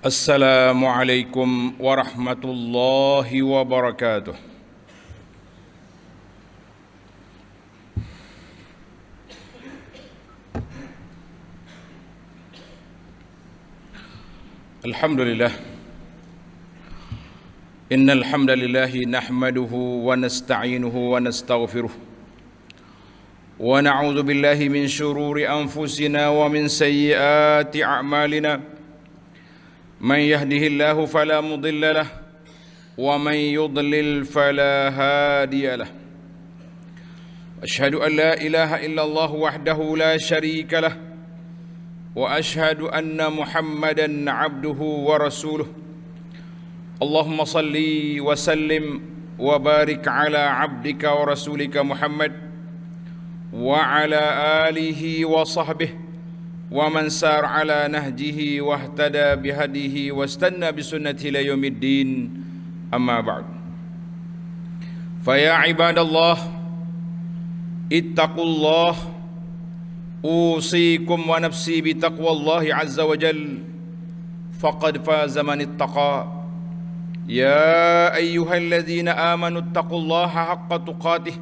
Assalamualaikum warahmatullahi wabarakatuh. Alhamdulillah. Innal hamdalillahi nahmaduhu wa nasta'inuhu wa nastaghfiruh. Wa na'udzu billahi min shururi anfusina wa min sayyiati a'malina. من يهده الله فلا مضل له ومن يضلل فلا هادي له أشهد أن لا إله إلا الله وحده لا شريك له وأشهد أن محمدا عبده ورسوله اللهم صل وسلم وبارك على عبدك ورسولك محمد وعلى آله وصحبه ومن سار على نهجه واهتدى بهديه واستنى بسنته إلى يوم الدين أما بعد فيا عباد الله اتقوا الله أوصيكم ونفسي بتقوى الله عز وجل فقد فاز من اتقى يا أيها الذين آمنوا اتقوا الله حق تقاته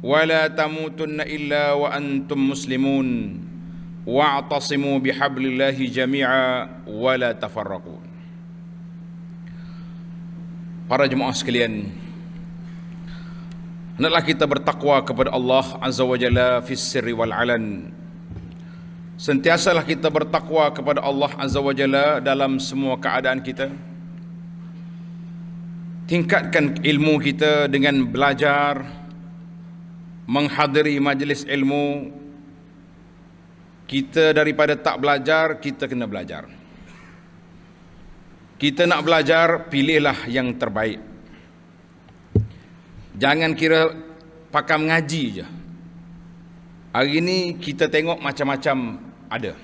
ولا تموتن إلا وأنتم مسلمون wa'tasimu bihablillahi jami'a wa la tafarraqu. Para jemaah sekalian, hendaklah kita bertakwa kepada Allah Azza wa Jalla fis sirri wal alan. Sentiasalah kita bertakwa kepada Allah Azza wa Jalla dalam semua keadaan kita. Tingkatkan ilmu kita dengan belajar, menghadiri majlis ilmu. Kita daripada tak belajar, kita kena belajar. Kita nak belajar, pilihlah yang terbaik. Jangan kira pakam ngaji je. Hari ini kita tengok macam-macam ada.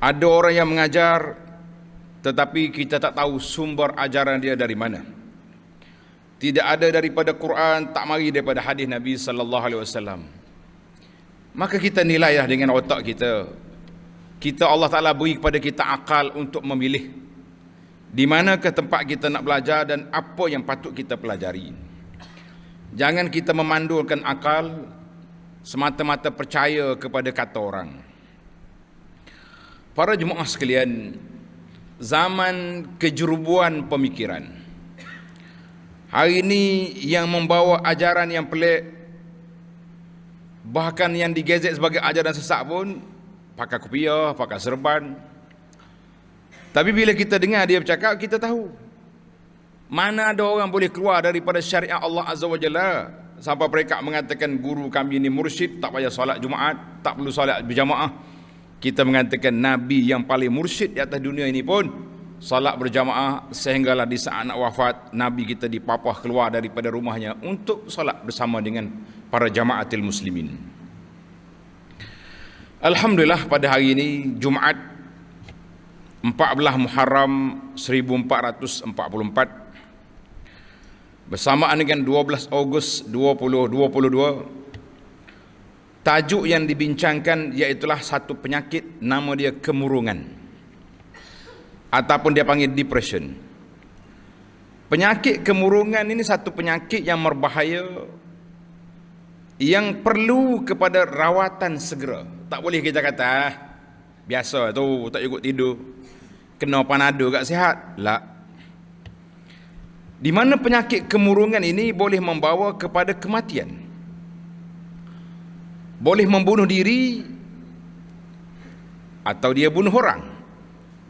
Ada orang yang mengajar, tetapi kita tak tahu sumber ajaran dia dari mana. Tidak ada daripada Quran, tak mari daripada hadis Nabi sallallahu alaihi wasallam. Maka kita nilailah dengan otak kita. Allah Ta'ala beri kepada kita akal untuk memilih di mana ke tempat kita nak belajar dan apa yang patut kita pelajari. Jangan kita memandulkan akal semata-mata percaya kepada kata orang. Para jemaah sekalian, zaman kejerubuan pemikiran. Hari ini yang membawa ajaran yang pelik, bahkan yang digezet sebagai ajaran sesat pun pakai kopiah, pakai serban. Tapi bila kita dengar dia bercakap, kita tahu mana ada orang boleh keluar daripada syariat Allah Azza wa Jalla sampai mereka mengatakan guru kami ini mursyid, tak payah solat Jumaat, tak perlu solat berjamaah. Kita mengatakan Nabi yang paling mursyid di atas dunia ini pun solat berjamaah, sehinggalah di saat nak wafat Nabi kita dipapah keluar daripada rumahnya untuk solat bersama dengan para jamaatil muslimin. Alhamdulillah, pada hari ini Jumaat 14 Muharram 1444 bersamaan dengan 12 Ogos 2022, tajuk yang dibincangkan iaitulah satu penyakit, nama dia kemurungan ataupun dia panggil depression. Penyakit kemurungan ini satu penyakit yang berbahaya, yang perlu kepada rawatan segera. Tak boleh kita kata biasa tu, tak cukup tidur, kena panado kat sihat. La. Di mana penyakit kemurungan ini boleh membawa kepada kematian. Boleh membunuh diri atau dia bunuh orang.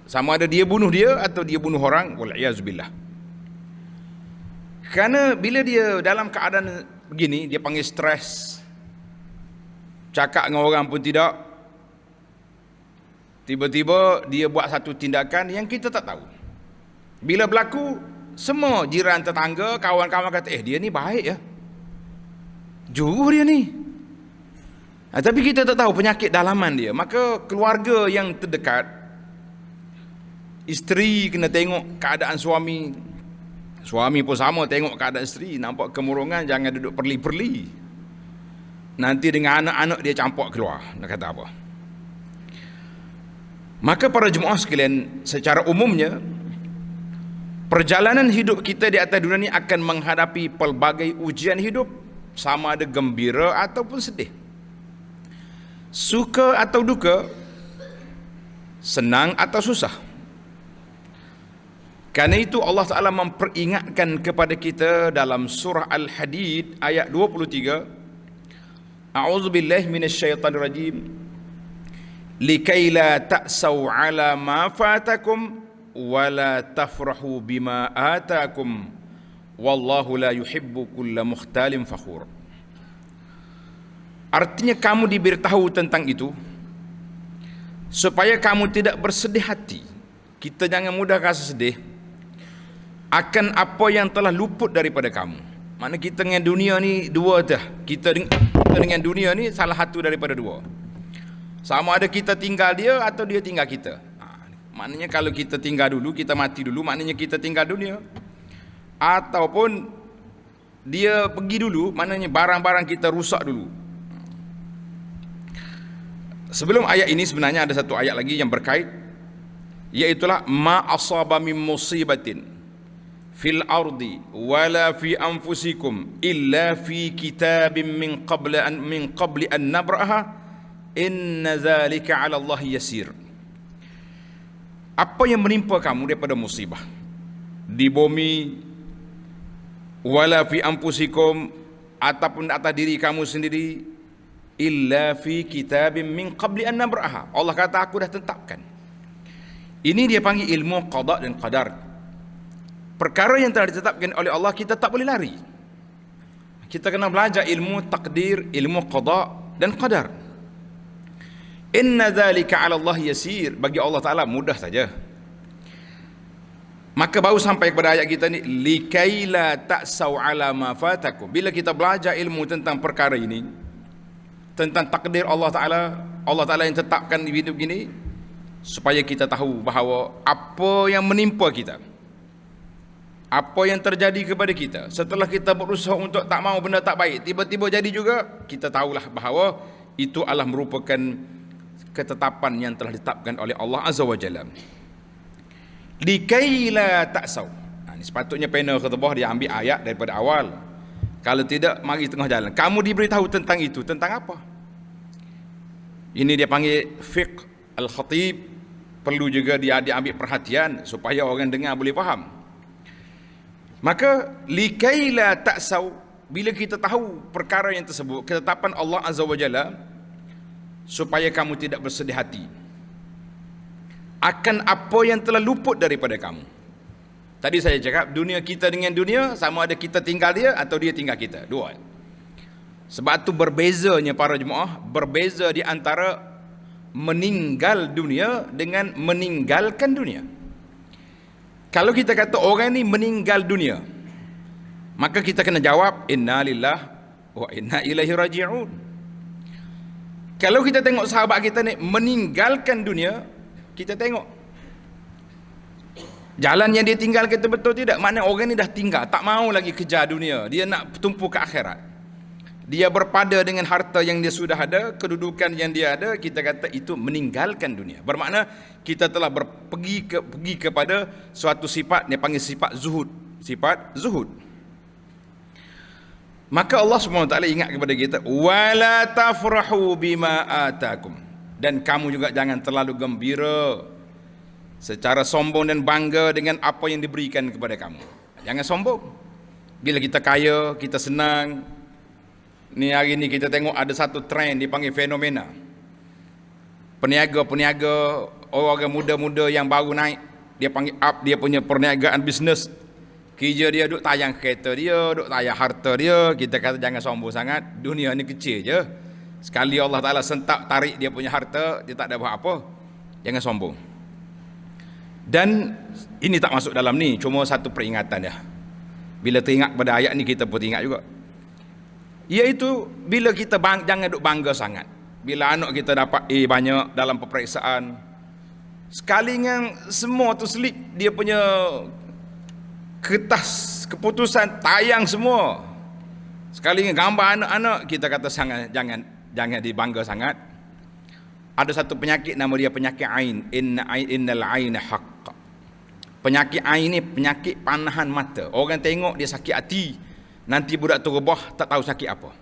Sama ada dia bunuh dia atau dia bunuh orang, wal'iyazubillah. Kerana bila dia dalam keadaan begini, dia panggil stres, cakap dengan orang pun tidak, tiba-tiba dia buat satu tindakan yang kita tak tahu. Bila berlaku, semua jiran tetangga, kawan-kawan kata, dia ni baik ya, jujur dia ni. Tapi kita tak tahu penyakit dalaman dia. Maka keluarga yang terdekat, isteri kena tengok keadaan suami, suami pun sama tengok keadaan isteri. Nampak kemurungan, jangan duduk perli-perli. Nanti dengan anak-anak dia campak keluar. Nak kata apa? Maka para jemaah sekalian, secara umumnya perjalanan hidup kita di atas dunia ini akan menghadapi pelbagai ujian hidup, sama ada gembira ataupun sedih, suka atau duka, senang atau susah. Karena itu Allah Ta'ala memperingatkan kepada kita dalam surah Al-Hadid ayat 23, A'udzubillahi minasyaitanirrajim, likai la ta'saw ala ma fatakum wa la tafrahu bima atakum wallahu la yuhibbu kulla mukhtalin fakhur. Artinya kamu diberitahu tentang itu supaya kamu tidak bersedih hati. Kita jangan mudah rasa sedih akan apa yang telah luput daripada kamu. Mana kita dengan dunia ni dua dah. Kita dengan dunia ni salah satu daripada dua. Sama ada kita tinggal dia atau dia tinggal kita. Maknanya kalau kita tinggal dulu, kita mati dulu, maknanya kita tinggal dunia. Ataupun dia pergi dulu, maknanya barang-barang kita rusak dulu. Sebelum ayat ini sebenarnya ada satu ayat lagi yang berkait, iaitulah ma asaba min musibatin fil ardi wala fi anfusikum illa fi kitabim min qabli an nabraha inna zalika 'ala Allah yasir. Apa yang menimpa kamu daripada musibah di bumi, wala fi anfusikum, ataupun atas diri kamu sendiri, illa fi kitabim min qabli an nabraha. Allah kata aku dah tetapkan. Ini dia panggil ilmu qada dan qadar. Perkara yang telah ditetapkan oleh Allah, kita tak boleh lari. Kita kena belajar ilmu takdir, ilmu qada dan qadar. Inna dzalika 'ala Allah yasir. Bagi Allah Ta'ala mudah saja. Maka baru sampai kepada ayat kita ni, likaila ta'saw 'ala ma fatakum. Bila kita belajar ilmu tentang perkara ini, tentang takdir Allah Ta'ala yang tetapkan hidup gini, supaya kita tahu bahawa apa yang menimpa kita, apa yang terjadi kepada kita setelah kita berusaha untuk tak mau benda tak baik, tiba-tiba jadi juga, kita tahulah bahawa itu adalah merupakan ketetapan yang telah ditetapkan oleh Allah Azza wa Jalla. Likaila ta'saw. Ini sepatutnya panel ke bawah dia ambil ayat daripada awal. Kalau tidak, mari tengah jalan. Kamu diberitahu tentang itu, tentang apa? Ini dia panggil fiqh al-khatib. Perlu juga dia diambil perhatian supaya orang dengar boleh faham. Maka likaila ta'saw, bila kita tahu perkara yang tersebut, ketetapan Allah Azza wa Jalla, supaya kamu tidak bersedih hati akan apa yang telah luput daripada kamu. Tadi saya cakap dunia kita dengan dunia, sama ada kita tinggal dia atau dia tinggal kita, dua. Sebab tu berbezanya para jemaah, berbeza di antara meninggal dunia dengan meninggalkan dunia. Kalau kita kata orang ni meninggal dunia, maka kita kena jawab inna lillahi wa inna ilaihi raji'un. Kalau kita tengok sahabat kita ni meninggalkan dunia, kita tengok jalan yang dia tinggal kita betul tidak? Maknanya orang ni dah tinggal, tak mau lagi kejar dunia, dia nak tumpu ke akhirat. Dia berpada dengan harta yang dia sudah ada, kedudukan yang dia ada, kita kata itu meninggalkan dunia. Bermakna kita telah pergi kepada suatu sifat yang panggil sifat zuhud, sifat zuhud. Maka Allah SWT ingat kepada kita, wala tafrahu bima atakum, dan kamu juga jangan terlalu gembira secara sombong dan bangga dengan apa yang diberikan kepada kamu. Jangan sombong. Bila kita kaya, kita senang. Ni hari ni kita tengok ada satu trend dipanggil fenomena. Peniaga-peniaga, orang muda-muda yang baru naik, dia panggil up dia punya perniagaan bisnes. Kerja dia duk tayang kereta dia, duk tayang harta dia. Kita kata jangan sombong sangat, dunia ni kecil je. Sekali Allah Ta'ala sentak tarik dia punya harta, dia tak ada buat apa. Jangan sombong. Dan ini tak masuk dalam ni, cuma satu peringatan ya. Bila teringat pada ayat ni, kita pun teringat juga. Iaitu bila kita jangan duk bangga sangat. Bila anak kita dapat A banyak dalam peperiksaan, sekali yang semua tu slip dia punya kertas keputusan tayang semua, sekali gambar anak-anak, kita kata jangan dibangga sangat. Ada satu penyakit nama dia penyakit ain. Innal aina haqq. Penyakit ain ni penyakit panahan mata. Orang tengok dia sakit hati, nanti budak tu rebah tak tahu sakit apa.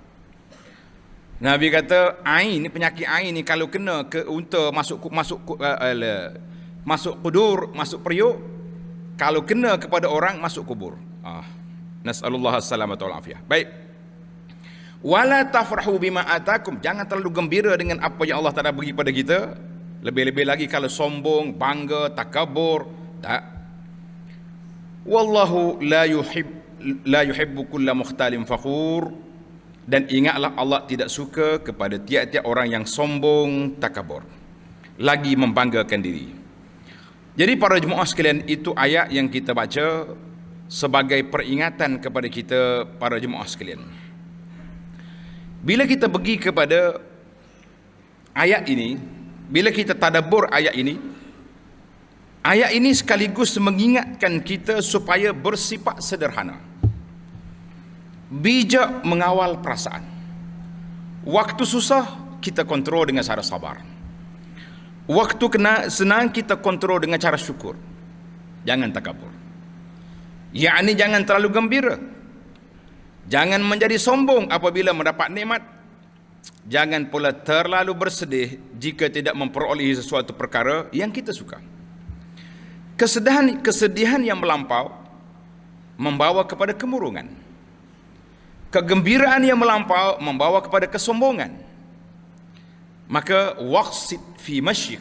Nabi kata ain ni, penyakit ain ni kalau kena ke unta masuk kudur, masuk periuk, kalau kena kepada orang masuk kubur. Nasallallahu assalamatu wal afiyah. Baik. Wala tafrahu bima atakum, jangan terlalu gembira dengan apa yang Allah Taala bagi pada kita. Lebih-lebih lagi kalau sombong, bangga, takabur, tak. Wallahu la yuhibbu kulla mukhtalin fakhur. Dan ingatlah Allah tidak suka kepada tiap-tiap orang yang sombong, takabur, lagi membanggakan diri. Jadi para jemaah sekalian, itu ayat yang kita baca sebagai peringatan kepada kita para jemaah sekalian. Bila kita pergi kepada ayat ini, bila kita tadabbur ayat ini sekaligus mengingatkan kita supaya bersifat sederhana, bijak mengawal perasaan. Waktu susah kita kontrol dengan cara sabar. Waktu senang kita kontrol dengan cara syukur. Jangan takabur. Yakni jangan terlalu gembira. Jangan menjadi sombong apabila mendapat nikmat. Jangan pula terlalu bersedih jika tidak memperolehi sesuatu perkara yang kita suka. Kesedihan yang melampau membawa kepada kemurungan. Kegembiraan yang melampau membawa kepada kesombongan. Maka waqsid fi masyik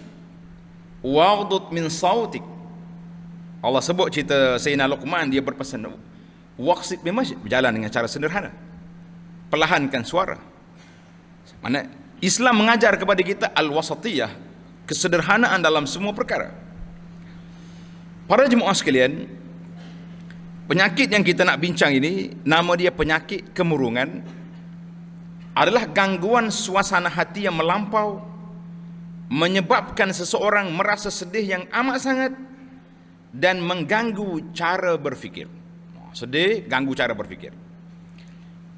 waghdud min sautik. Allah sebut cerita Sayyidina Luqman, dia berpesan waqsid fi masyik, berjalan dengan cara sederhana, perlahankan suara. Mana Islam mengajar kepada kita al-wasatiyah, kesederhanaan dalam semua perkara. Para jemaah sekalian, penyakit yang kita nak bincang ini nama dia penyakit kemurungan, adalah gangguan suasana hati yang melampau, menyebabkan seseorang merasa sedih yang amat sangat dan mengganggu cara berfikir. Sedih, ganggu cara berfikir.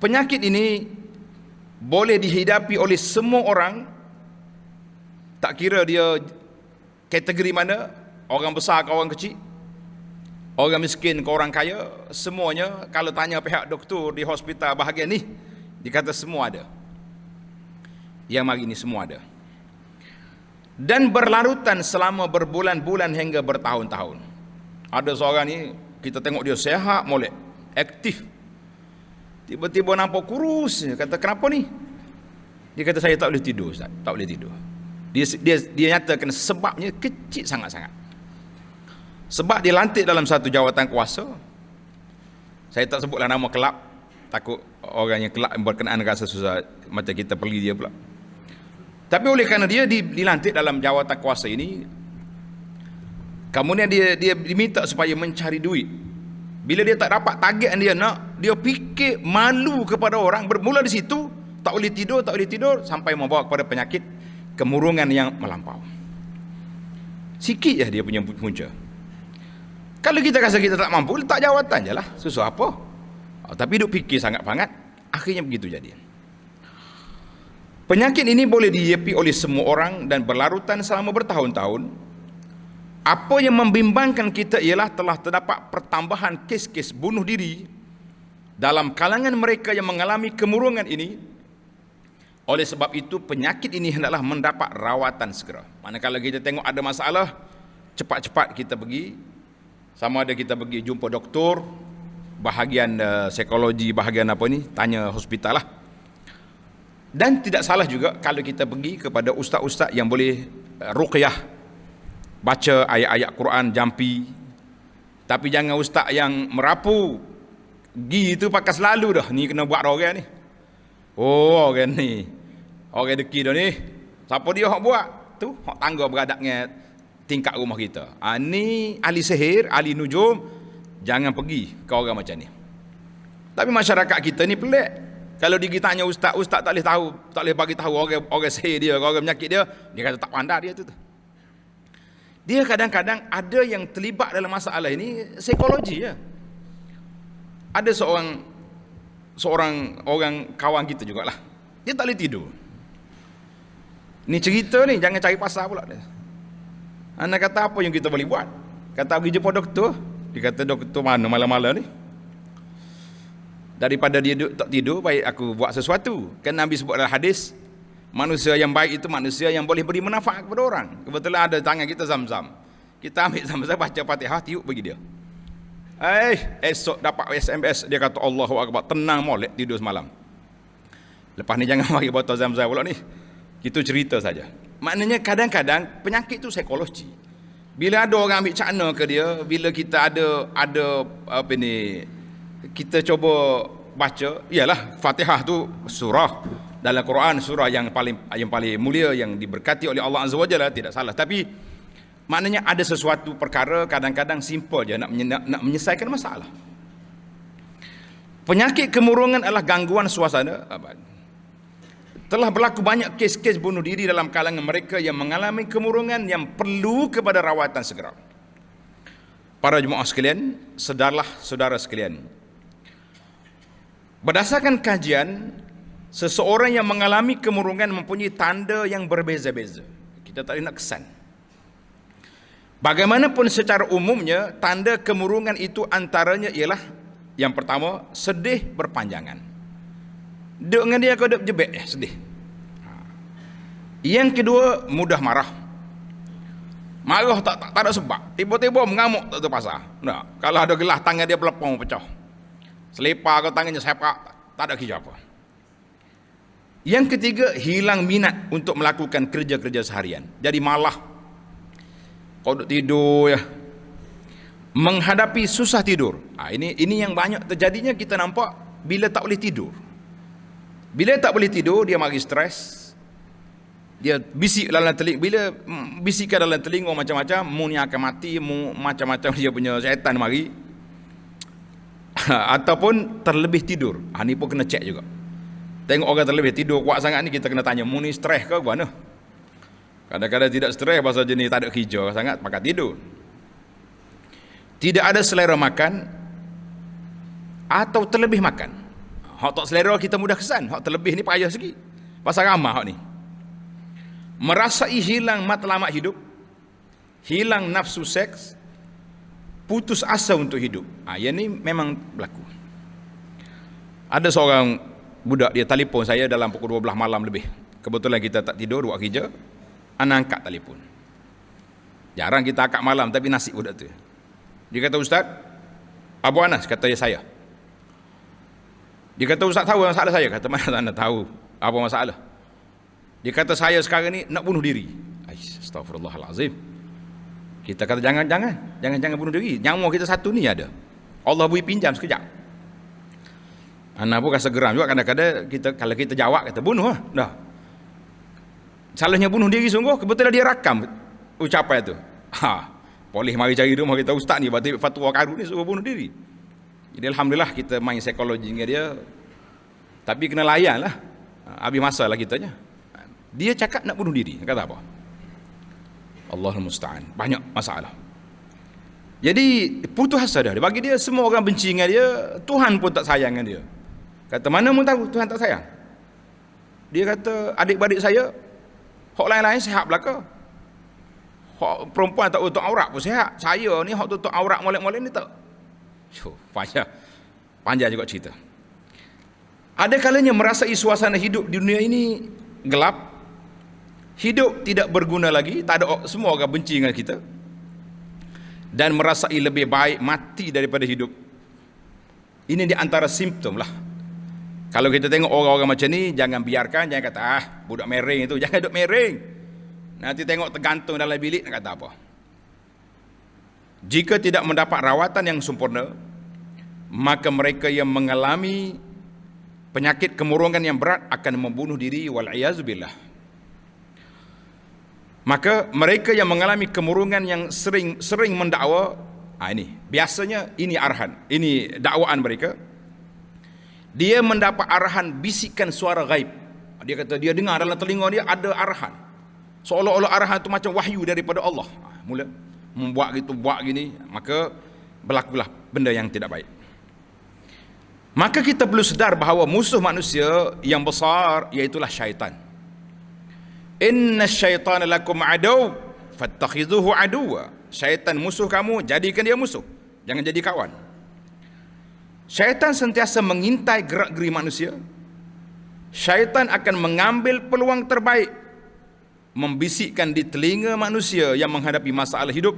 Penyakit ini boleh dihidapi oleh semua orang, tak kira dia kategori mana, orang besar ke orang kecil, orang miskin ke orang kaya, semuanya. Kalau tanya pihak doktor di hospital bahagian ni, dikata semua ada. Yang mari ni semua ada. Dan berlarutan selama berbulan-bulan hingga bertahun-tahun. Ada seorang ni, kita tengok dia sehat, molek, aktif. Tiba-tiba nampak kurus. Kata, kenapa ni? Dia kata, saya tak boleh tidur, Ustaz. Tak boleh tidur. Dia nyatakan sebabnya kecil sangat-sangat. Sebab dia lantik dalam satu jawatan kuasa. Saya tak sebutlah nama kelab, takut orang yang kelab berkenaan rasa susah macam kita pergi dia pula. Tapi oleh kerana dia dilantik dalam jawatan kuasa ini, kemudian dia diminta supaya mencari duit. Bila dia tak dapat target yang dia nak, dia fikir malu kepada orang. Bermula di situ, tak boleh tidur, sampai membawa kepada penyakit kemurungan yang melampau. Sikit je dia punya punca. Kalau kita rasa kita tak mampu, letak jawatan je lah, susah apa. Tapi duk fikir sangat-sangat, akhirnya begitu jadi. Penyakit ini boleh dihidapi oleh semua orang dan berlarutan selama bertahun-tahun. Apa yang membimbangkan kita ialah telah terdapat pertambahan kes-kes bunuh diri dalam kalangan mereka yang mengalami kemurungan ini. Oleh sebab itu, penyakit ini hendaklah mendapat rawatan segera. Manakala kita tengok ada masalah, cepat-cepat kita pergi. Sama ada kita pergi jumpa doktor, bahagian psikologi, bahagian apa ni, tanya hospital lah. Dan tidak salah juga kalau kita pergi kepada ustaz-ustaz yang boleh ruqyah, baca ayat-ayat Quran, jampi. Tapi jangan ustaz yang merapu, gi itu pakai selalu dah, ni kena buat orang ni. Oh, orang ni, orang deki dah ni. Siapa dia hok buat? Tu hok tangga beradaknya tingkat rumah kita. Ni ahli sihir, ahli nujum, jangan pergi ke orang macam ni. Tapi masyarakat kita ni pelik. Kalau dia tanya ustaz tak boleh tahu, tak boleh bagi tahu orang sihir dia, orang penyakit dia, dia kata tak pandai dia tu. Dia kadang-kadang ada yang terlibat dalam masalah ini psikologi ya. Ada seorang orang kawan kita jugalah. Dia tak boleh tidur. Ni cerita ni, jangan cari pasal pula dia. Anda kata apa yang kita boleh buat? Kata pergi jumpa doktor. Dia kata doktor mana malam-malam ni? Daripada dia duduk tak tidur, baik aku buat sesuatu. Kan Nabi sebut dalam hadis, manusia yang baik itu manusia yang boleh beri manfaat kepada orang. Kebetulan ada tangan kita Zam-Zam. Kita ambil Zam-Zam, baca Fatihah, tiup bagi dia. Esok dapat SMS, dia kata Allahu Akbar, tenang molek tidur semalam. Lepas ni jangan bagi botol Zam-Zam pula ni. Itu cerita saja. Maknanya kadang-kadang penyakit tu psikologi. Bila ada orang ambil cakna ke dia, bila kita ada apa ni, kita cuba baca, iyalah Fatihah tu surah dalam Quran, surah yang paling mulia, yang diberkati oleh Allah Azza wa Jalla, tidak salah. Tapi maknanya ada sesuatu perkara kadang-kadang simple je nak menyelesaikan masalah. Penyakit kemurungan adalah gangguan suasana. Telah berlaku banyak kes-kes bunuh diri dalam kalangan mereka yang mengalami kemurungan yang perlu kepada rawatan segera. Para jemaah sekalian, sedarlah saudara sekalian, berdasarkan kajian, seseorang yang mengalami kemurungan mempunyai tanda yang berbeza-beza. Kita tak boleh nak kesan. Bagaimanapun secara umumnya, tanda kemurungan itu antaranya ialah, yang pertama, sedih berpanjangan. Duk dengan dia kau duk jebek, sedih. Yang kedua, mudah marah. Marah tak ada sebab. Tiba-tiba mengamuk tak tahu pasal. Nah, kalau ada gelas tangan dia pelepong pecah. Selipar ke tangannya sepak, tak ada kerja apa. Yang ketiga, hilang minat untuk melakukan kerja-kerja seharian. Jadi malah kau duduk tidur ya. Menghadapi susah tidur. Ini yang banyak terjadinya, kita nampak bila tak boleh tidur. Bila tak boleh tidur, dia mari stres. Dia bisik dalam telinga. Bila bisikan dalam telinga macam-macam, mu ni akan mati, mu macam-macam dia punya syaitan mari. Ataupun terlebih tidur. Ni pun kena cek juga. Tengok orang terlebih tidur kuat sangat ni, kita kena tanya, mu ni stres ke mana? Kadang-kadang tidak stres pasal jenis tak ada kerja sangat, maka tidur. Tidak ada selera makan atau terlebih makan. Hak tak selera kita mudah kesan, hak terlebih ni payah sikit. Pasal ramah hak ni. Merasai hilang matlamat hidup, hilang nafsu seks, putus asa untuk hidup. Yang ni memang berlaku. Ada seorang budak, dia telefon saya dalam pukul 12 malam lebih. Kebetulan kita tak tidur, buat kerja. Anak angkat telefon. Jarang kita angkat malam, tapi nasib budak tu. Dia kata, Ustaz, Abu Anas, kata saya. Dia kata, Ustaz tahu masalah saya? Kata, mana anda tahu apa masalah? Dia kata, saya sekarang ni nak bunuh diri. Astaghfirullahalazim. Kita kata, jangan bunuh diri. Nyawa kita satu ni ada. Allah boleh pinjam sekejap. Anak pun rasa geram juga kadang-kadang kalau kita jawab, kata bunuh lah. Dah. Salahnya bunuh diri sungguh, kebetulan dia rakam ucapan tu. Boleh mari cari dia, mari kata ustaz ni batik fatwa karun ni suruh bunuh diri. Jadi alhamdulillah kita main psikologi dengan dia. Tapi kena layan lah. Habis masa lah kitanya. Dia cakap nak bunuh diri. Kata apa? Allahul Musta'an. Banyak masalah. Jadi putus asa dah. Bagi dia semua orang benci dengan dia, Tuhan pun tak sayang dengan dia. Kata, mana mu tahu Tuhan tak sayang? Dia kata, adik-beradik saya, hak lain-lain sihat belaka. Hak perempuan tak tutup aurat pun sihat. Saya ni hak tutup aurat molek-molek ni tak. Panjang juga cerita. Ada kalanya merasai suasana hidup di dunia ini gelap. Hidup tidak berguna lagi, tak ada, semua orang benci dengan kita. Dan merasai lebih baik mati daripada hidup. Ini di antara simptom lah. Kalau kita tengok orang-orang macam ni, jangan biarkan, jangan kata, budak mereng itu, jangan duduk mereng. Nanti tengok tergantung dalam bilik, nak kata apa. Jika tidak mendapat rawatan yang sempurna, maka mereka yang mengalami penyakit kemurungan yang berat akan membunuh diri, wal'iyazubillah. Maka mereka yang mengalami kemurungan yang sering mendakwa, ini biasanya ini arahan, ini dakwaan mereka. Dia mendapat arahan bisikan suara gaib. Dia kata dia dengar dalam telinga dia ada arahan. Seolah-olah arahan itu macam wahyu daripada Allah. Mula membuat gitu, buat gini, maka berlakulah benda yang tidak baik. Maka kita perlu sedar bahawa musuh manusia yang besar iaitulah syaitan. Inna syaitana lakum adu fattakhidhuhu aduwa. Syaitan musuh kamu, jadikan dia musuh, jangan jadi kawan. Syaitan sentiasa mengintai gerak-geri manusia. Syaitan akan mengambil peluang terbaik, membisikkan di telinga manusia yang menghadapi masalah hidup.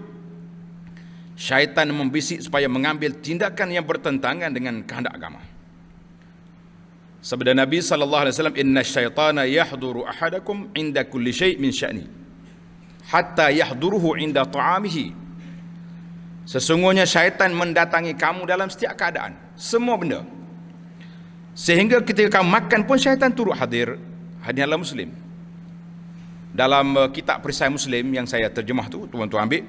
Syaitan membisik supaya mengambil tindakan yang bertentangan dengan kehendak agama. Sabda Nabi SAW, inna syaitana yahduru ahadakum inda kulli syai' min sya'ni hatta yahduruhu inda ta'amihi. Sesungguhnya syaitan mendatangi kamu dalam setiap keadaan, semua benda, sehingga ketika kamu makan pun syaitan turut hadir. Hadislah Muslim. Dalam kitab perisai Muslim yang saya terjemah tu, tuan-tuan ambil,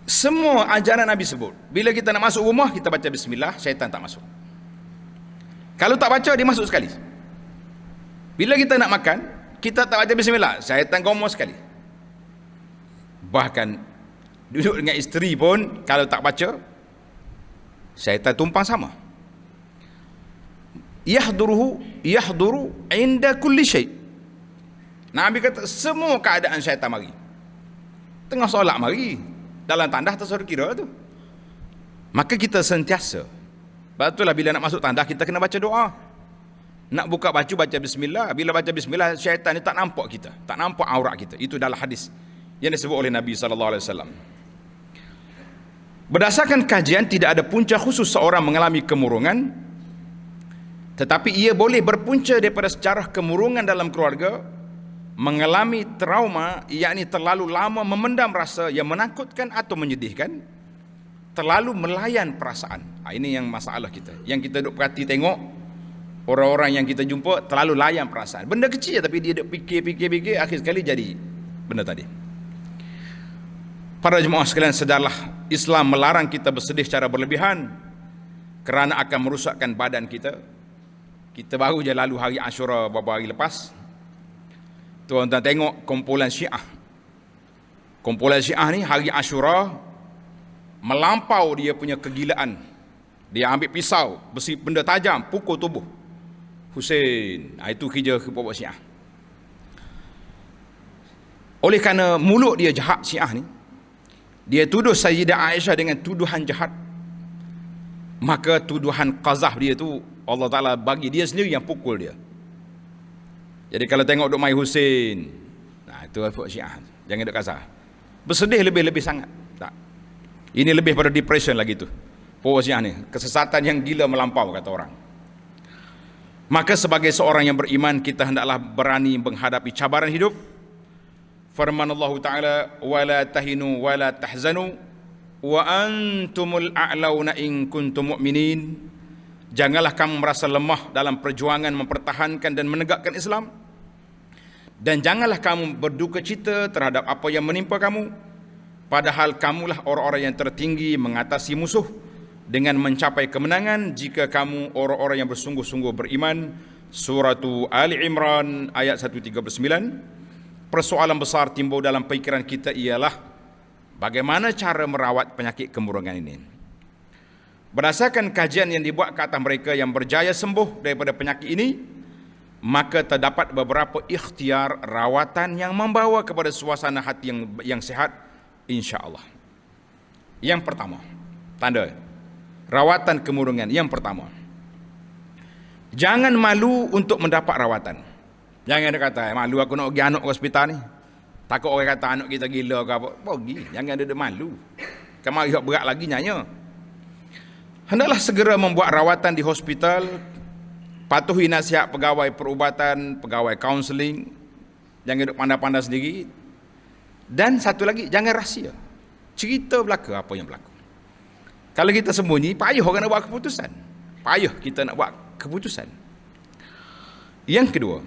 semua ajaran Nabi sebut, bila kita nak masuk rumah, kita baca bismillah, syaitan tak masuk. Kalau tak baca, dia masuk sekali. Bila kita nak makan, kita tak baca bismillah, syaitan gomoh sekali. Bahkan duduk dengan isteri pun, kalau tak baca, syaitan tumpang sama. Yahduru inda kulli syai'. Nabi kata semua keadaan syaitan mari. Tengah solat mari, dalam tandah tersuruh kira tu. Maka kita sentiasa, betullah bila nak masuk tandah kita kena baca doa. Nak buka baju baca bismillah. Bila baca bismillah, syaitan ni tak nampak kita, tak nampak aurat kita. Itu dalam hadis yang disebut oleh Nabi SAW. Berdasarkan kajian, tidak ada punca khusus seorang mengalami kemurungan, tetapi ia boleh berpunca daripada sejarah kemurungan dalam keluarga, mengalami trauma, yakni terlalu lama memendam rasa yang menakutkan atau menyedihkan, terlalu melayan perasaan. Ini yang masalah kita, yang kita duk perhati tengok orang-orang yang kita jumpa terlalu layan perasaan. Benda kecil tapi dia duk fikir, akhir sekali jadi benda tadi. Para jemaah sekalian, sedarlah Islam melarang kita bersedih secara berlebihan kerana akan merosakkan badan kita. Kita baru je lalu hari Ashura beberapa hari lepas. Tuan-tuan tengok kumpulan Syiah. Kumpulan Syiah ni hari Ashura melampau dia punya kegilaan. Dia ambil pisau, besi benda tajam, pukul tubuh Hussein. Itu kerja kelompok Syiah. Oleh kerana mulut dia jahat, Syiah ni, dia tuduh Sayyidah Aisyah dengan tuduhan jahat, maka tuduhan qazaf dia tu Allah Ta'ala bagi dia sendiri yang pukul dia. Jadi kalau tengok duk mai Hussein, itu kelompok Syiah, jangan duk kasar. Bersedih lebih-lebih sangat. Tak. Ini lebih pada depression lagi tu. Kelompok Syiah ni, kesesatan yang gila melampau kata orang. Maka sebagai seorang yang beriman, kita hendaklah berani menghadapi cabaran hidup. Firman Allah Ta'ala, wala tahinu wala tahzanu wa antumul a'launa in kuntum mu'minin. Janganlah kamu merasa lemah dalam perjuangan mempertahankan dan menegakkan Islam, dan janganlah kamu berduka cita terhadap apa yang menimpa kamu, padahal kamulah orang-orang yang tertinggi mengatasi musuh dengan mencapai kemenangan jika kamu orang-orang yang bersungguh-sungguh beriman. Surah Ali Imran ayat 139. Persoalan besar timbul dalam fikiran kita ialah bagaimana cara merawat penyakit kemurungan ini. Berdasarkan kajian yang dibuat ke atas mereka yang berjaya sembuh daripada penyakit ini, maka terdapat beberapa ikhtiar rawatan yang membawa kepada suasana hati yang sihat, insya-Allah. Yang pertama, tanda rawatan kemurungan yang pertama, jangan malu untuk mendapat rawatan. Jangan ada kata, malu aku nak pergi anak ke hospital ni, takut orang kata anak kita gila ke apa. Pergi, jangan ada malu. Kamu yang berat lagi nyanyi. Hendaklah segera membuat rawatan di hospital, patuhi nasihat pegawai perubatan, pegawai kaunseling, jangan duk pandai-pandai sendiri. Dan satu lagi, jangan rahsia, cerita belaka apa yang berlaku. Kalau kita sembunyi, payah orang nak buat keputusan. Payah kita nak buat keputusan. Yang kedua,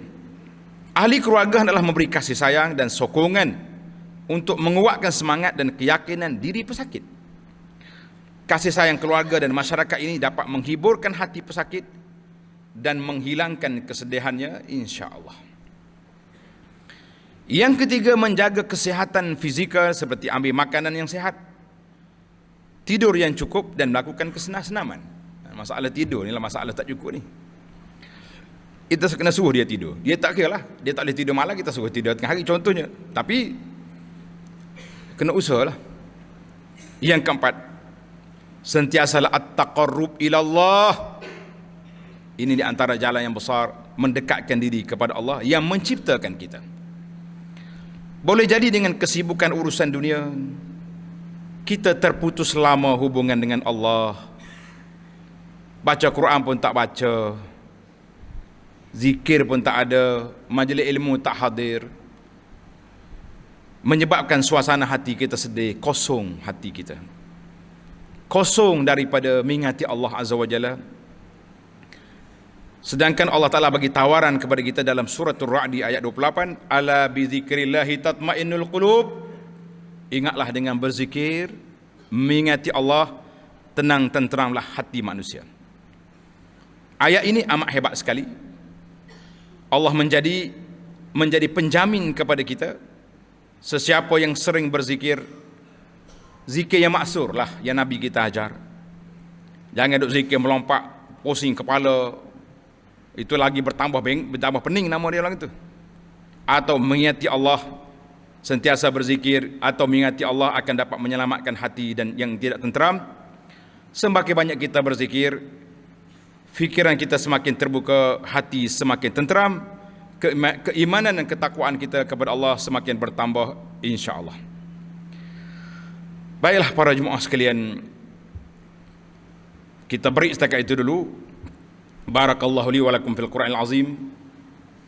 ahli keluarga hendaklah memberi kasih sayang dan sokongan untuk menguatkan semangat dan keyakinan diri pesakit. Kasih sayang keluarga dan masyarakat ini dapat menghiburkan hati pesakit dan menghilangkan kesedihannya, insya-Allah. Yang ketiga, menjaga kesihatan fizikal seperti ambil makanan yang sihat, tidur yang cukup dan melakukan kesenam-senaman. Masalah tidur ni lah masalah tak cukup ni. kita kena suruh dia tidur. Dia tak kira lah, dia tak boleh tidur malam, kita suruh tidur tengah hari contohnya. Tapi kena usahalah. Yang keempat, sentiasalah at-taqarrub ila Allah. Ini di antara jalan yang besar mendekatkan diri kepada Allah yang menciptakan kita. Boleh jadi dengan kesibukan urusan dunia kita terputus lama hubungan dengan Allah. Baca Quran pun tak baca, zikir pun tak ada, majlis ilmu tak hadir, menyebabkan suasana hati kita sedih, kosong hati kita, kosong daripada mengingati Allah Azza wa Jalla. Sedangkan Allah Ta'ala bagi tawaran kepada kita dalam suratul Ra'd ayat 28, ala bizikrillahi tatma'innul qulub. Ingatlah dengan berzikir, mengingati Allah, tenang tenteramlah hati manusia. Ayat ini amat hebat sekali. Allah menjadi penjamin kepada kita. Sesiapa yang sering berzikir, zikir yang maksur lah yang Nabi kita ajar. Jangan duk zikir melompat, pusing kepala, itu lagi bertambah pening nama dia orang itu. Atau mengingati Allah, sentiasa berzikir atau mengingati Allah akan dapat menyelamatkan hati dan yang tidak tenteram. Semakin banyak kita berzikir, fikiran kita semakin terbuka, hati semakin tenteram, keimanan dan ketakwaan kita kepada Allah semakin bertambah, insya-Allah. Baiklah para jemaah sekalian, kita beri setakat itu dulu. Barakallahu li wa lakum fil Qur'anil azim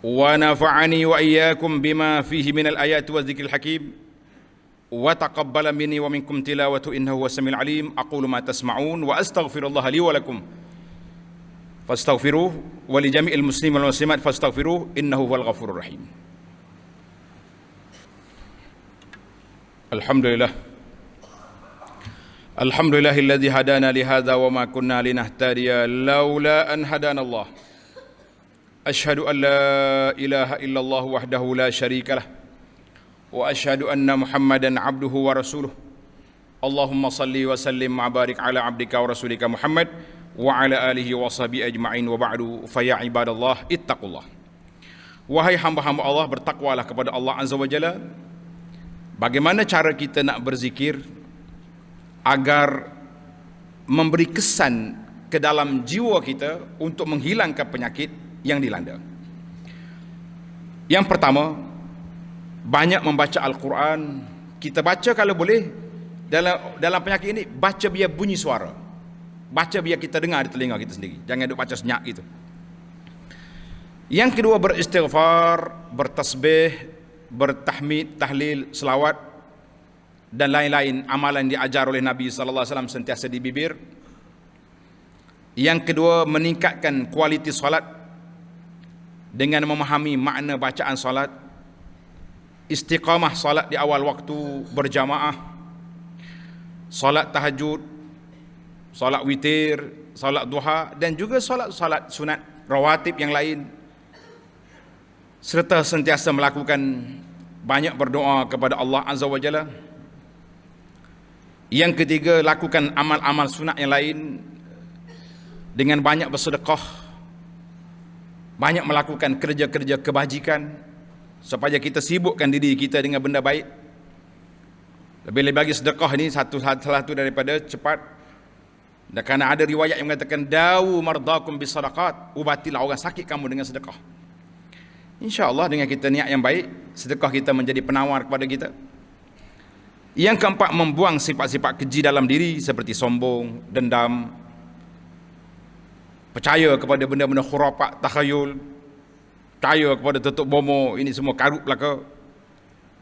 wa nafa'ani wa iyyakum bima fihi minal ayati wa dzikril hakim wa taqabbala minni wa minkum tilawatu innahu huwas samiul alim. Aqulu ma tasma'un wa astaghfirullah li wa lakum fastaghfiruh wa li jami'il muslimin wal muslimat fastaghfiruh innahu huwal ghafurur rahim. Alhamdulillah, alhamdulillahilladzi hadana li hadza wa ma kunna linahtadiya laula an hadana Allah. Asyhadu an la ilaha illallah wahdahu la syarika lah wa asyhadu anna Muhammadan abduhu wa rasuluh. Allahumma salli wa sallim wa barik ala abdika wa rasulika Muhammad wa ala alihi wa sahbihi ajma'in wa ba'du. Fa ya ibadallah ittaqullah. Wahai hamba-hamba Allah, bertakwalah kepada Allah Azza wa Jalla. Bagaimana cara kita nak berzikir agar memberi kesan ke dalam jiwa kita untuk menghilangkan penyakit yang dilanda? Yang pertama, banyak membaca Al-Quran. Kita baca kalau boleh dalam penyakit ini, baca biar bunyi suara, baca biar kita dengar di telinga kita sendiri, jangan duk baca senyap gitu. Yang kedua, beristighfar, bertasbih, bertahmid, tahlil, selawat dan lain-lain amalan diajar oleh Nabi sallallahu alaihi wasallam sentiasa di bibir. Yang kedua, meningkatkan kualiti solat dengan memahami makna bacaan solat, istiqamah solat di awal waktu berjamaah, solat tahajud, solat witir, solat duha dan juga solat sunat rawatib yang lain, serta sentiasa melakukan banyak berdoa kepada Allah Azza wa Jalla. Yang ketiga, lakukan amal-amal sunat yang lain dengan banyak bersedekah, banyak melakukan kerja-kerja kebajikan supaya kita sibukkan diri kita dengan benda baik. Lebih-lebih lagi sedekah ini salah satu daripada cepat. Dan kerana ada riwayat yang mengatakan dawu mardakum bisadaqat, ubatilah orang sakit kamu dengan sedekah. InsyaAllah dengan kita niat yang baik, sedekah kita menjadi penawar kepada kita. Yang keempat, membuang sifat-sifat keji dalam diri seperti sombong, dendam, percaya kepada benda-benda khurafat, takhayul, percaya kepada tutup bomo, ini semua karut belaka,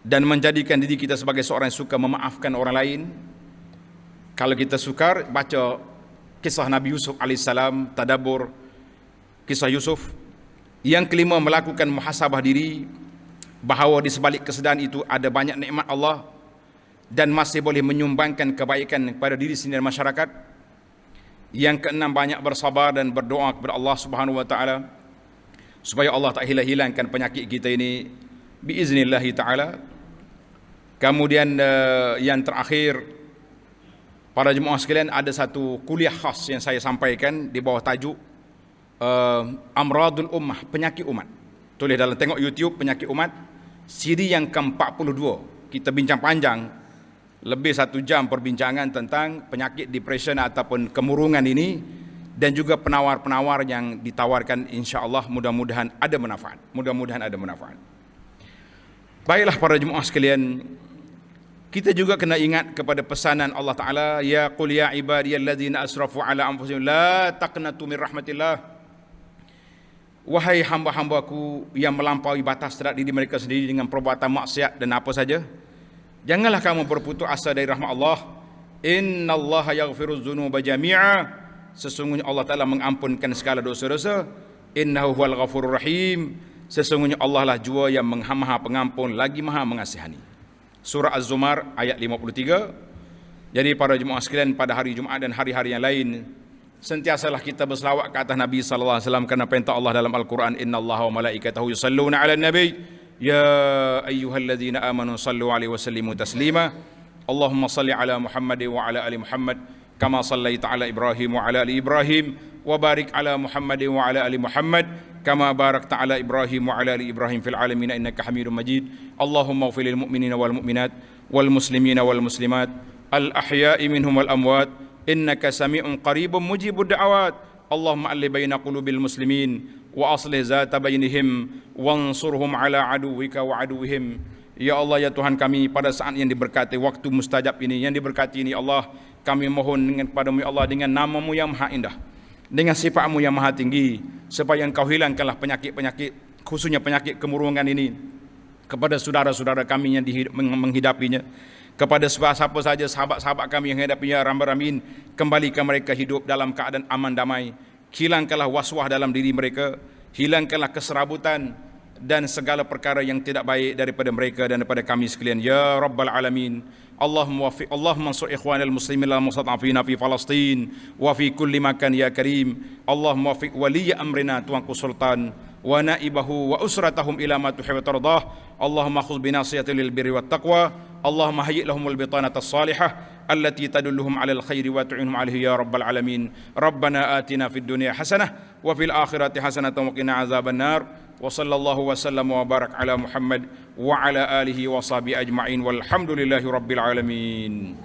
dan menjadikan diri kita sebagai seorang yang suka memaafkan orang lain. Kalau kita sukar, baca kisah Nabi Yusuf AS, tadabbur kisah Yusuf. Yang kelima, melakukan muhasabah diri bahawa di sebalik kesedihan itu ada banyak nikmat Allah dan masih boleh menyumbangkan kebaikan kepada diri sendiri dan masyarakat. Yang keenam, banyak bersabar dan berdoa kepada Allah Subhanahu wa taala supaya Allah tak hilangkan penyakit kita ini biiznillah taala. Kemudian yang terakhir, para jemaah sekalian, ada satu kuliah khas yang saya sampaikan di bawah tajuk Amradul Ummah, penyakit umat. Tulis dalam, tengok YouTube penyakit umat, siri yang ke-42. Kita bincang panjang, lebih 1 jam perbincangan tentang penyakit depression ataupun kemurungan ini, dan juga penawar-penawar yang ditawarkan. Insya-Allah mudah-mudahan ada manfaat. Mudah-mudahan ada manfaat. Baiklah para jemaah sekalian, kita juga kena ingat kepada pesanan Allah Ta'ala, ya qul ya ibadiyalladzina asrafu ala anfusihim la taqnatu min rahmatillah. Wahai hamba-hambaku yang melampaui batas terhadap diri mereka sendiri dengan perbuatan maksiat dan apa saja, janganlah kamu berputus asa dari rahmat Allah. Innallaha yaghfiruz dzunuba jami'a. Sesungguhnya Allah Ta'ala mengampunkan segala dosa-dosa. Innahu huwal ghafurur rahim. Sesungguhnya Allah lah jua yang maha pengampun lagi maha mengasihani. Surah Az-Zumar ayat 53. Jadi para jemaah sekalian, pada hari Jumaat dan hari-hari yang lain, sentiasalah kita berselawat ke atas Nabi sallallahu alaihi wasallam, kerana perintah Allah dalam Al-Quran, innallaha wa malaikatahu yusalluna 'alan nabi ya ayyuhalladzina amanu sallu 'alaihi wa sallimu taslima. Allahumma salli 'ala Muhammad wa 'ala ali Muhammad kama sallaita 'ala Ibrahim wa 'ala ali Ibrahim wa barik 'ala Muhammad wa 'ala ali Muhammad kama barakta 'ala Ibrahim wa 'ala ali Ibrahim fil 'alamin innaka Hamidum Majid. Allahumma ighfir lil mu'minina wal mu'minat wal muslimina wal muslimat al ahya'i minhum wal amwat innaka sami'un qaribun mujibud da'awat. Allahumma alli baina qulubil muslimin wa aslih zata bainihim wansurhum ala aduwika wa aduwihim. Ya Allah, ya Tuhan kami, pada saat yang diberkati, waktu mustajab ini, yang diberkati ini, Allah, kami mohon dengan kepadamu ya Allah, dengan nama-Mu yang maha indah, dengan sifat-Mu yang maha tinggi, supaya Engkau hilangkanlah penyakit-penyakit, khususnya penyakit kemurungan ini kepada saudara-saudara kami yang menghidapinya, kepada siapa saja sahabat-sahabat kami yang menghadapinya, rabbal-alamin, kembalikan mereka hidup dalam keadaan aman damai. Hilangkanlah waswah dalam diri mereka, hilangkanlah keserabutan dan segala perkara yang tidak baik daripada mereka dan daripada kami sekalian, ya rabbal alamin. Allahumma ansur ikhwanal muslimin al mustad'afina fi Palestin wa fi kulli makan ya karim. Allahumma waffiq waliya amrina tuanku sultan wa naibahu wa usratahum ila ma tuhibbu wa tardah. Allahumma khudh bi nasiyati lil birri wat taqwa. Allahumma hayyi' lahumul bitanata as-salihah allati tadulluhum 'alal khairi wa tu'inhum 'alaihi ya rabbal alamin. Rabbana atina fid dunya hasanah wa fil akhirati hasanah wa qina azaban nar. Wa sallallahu wa sallam wa barak ala Muhammad wa ala alihi wa sahbihi ajma'in walhamdulillahi rabbil alamin.